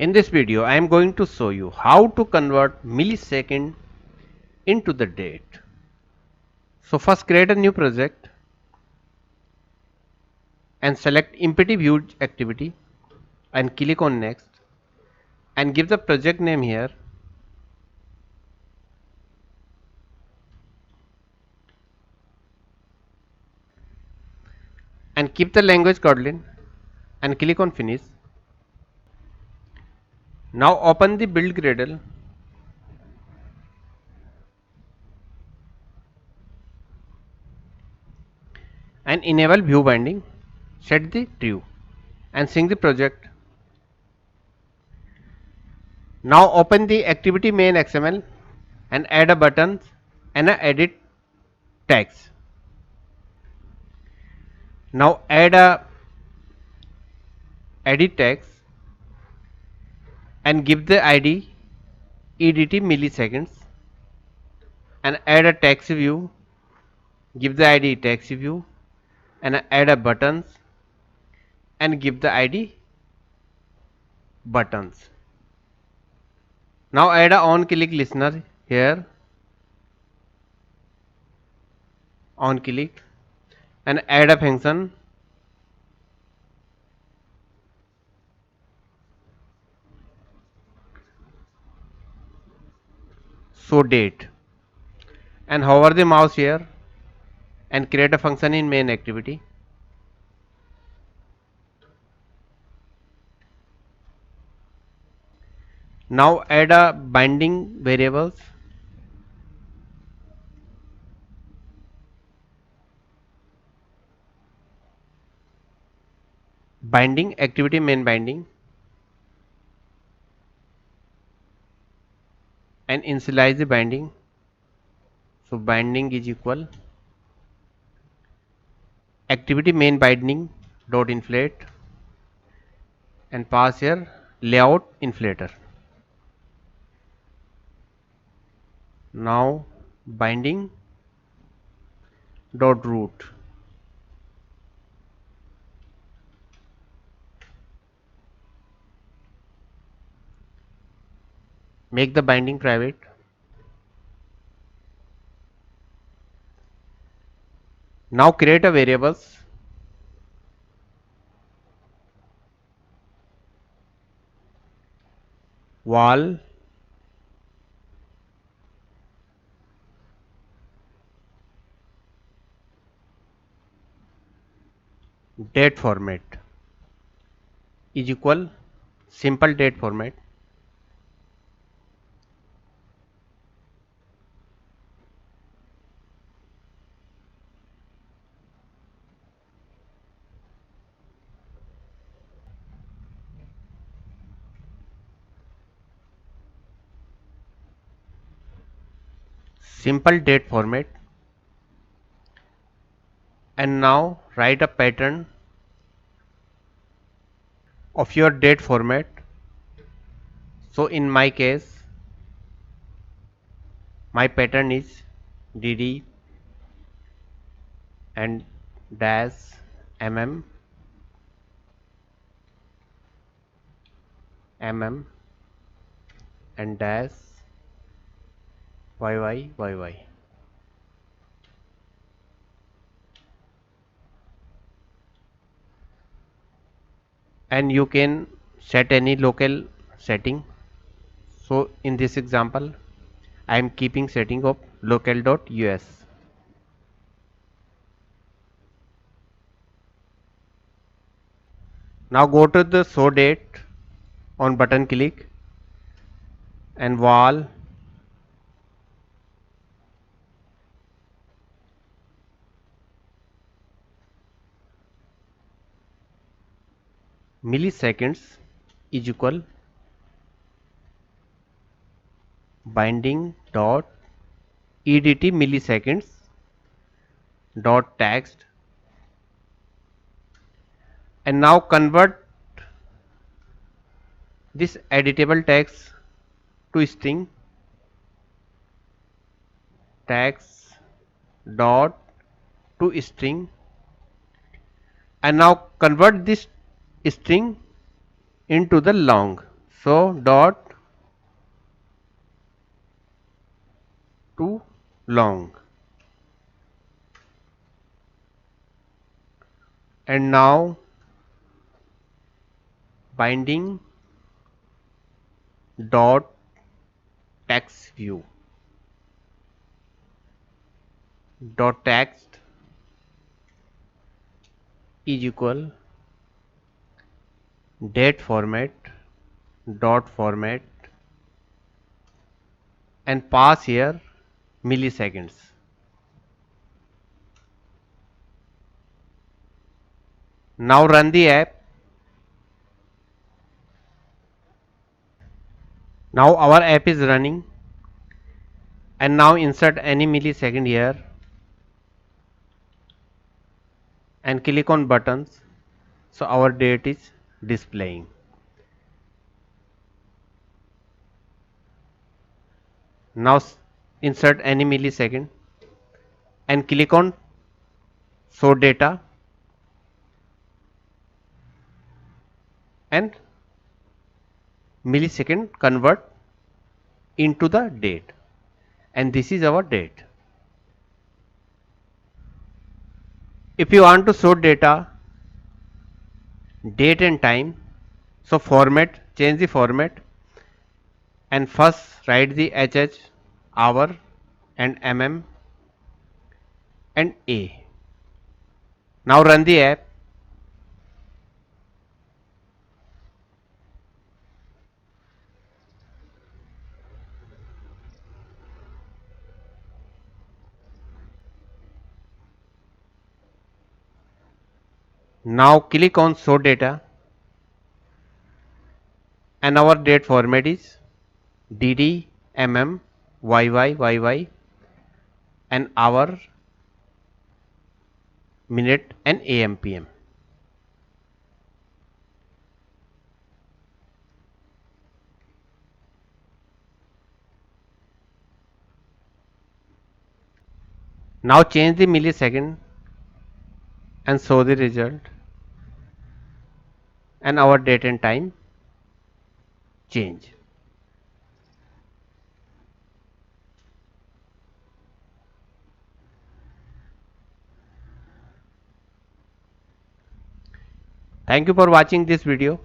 In this video, I am going to show you how to convert millisecond into the date. So first create a new project and select empty view activity and click on next and give the project name here and keep the language Kotlin and click on finish. Now open the build Gradle and enable view binding, set the true and sync the project. Now open the activity main XML and add a button and a edit tags. Now add a edit tags and give the ID EDT milliseconds and add a taxi view, give the ID taxi view and add a buttons and give the ID buttons. Now add a on click listener here, on click and add a function show date and hover the mouse here and create a function in main activity. Now add a binding variables binding activity main binding and initialize the binding. So binding is equal activity main binding dot inflate and pass here layout inflator. Now binding dot root make the binding private. Now create a variables wall date format is equal simple date format simple date format and now write a pattern of your date format. So in my case my pattern is dd and dash mm and dash yy. And you can set any local setting. So in this example I am keeping setting of local.us. Now go to the show date on button click and wall milliseconds is equal binding dot edt milliseconds dot text and now convert this editable text to string text dot to string and now convert this string into the long. So dot to long, and now binding dot text view dot text is equal date format dot format and pass here milliseconds. Now run the app. Now our app is running, and now insert any millisecond here and click on buttons, so our date is displaying. Now insert any millisecond and click on show data and millisecond convert into the date, and this is our date. If you want to show data, date and time, so format, change the format, and first write the HH, hour, and mm and A. Now run the app. Now click on show data, and our date format is DD, mm, YY, and hour, minute, and AM/PM. Now change the millisecond and show the result, and our date and time change. Thank you for watching this video.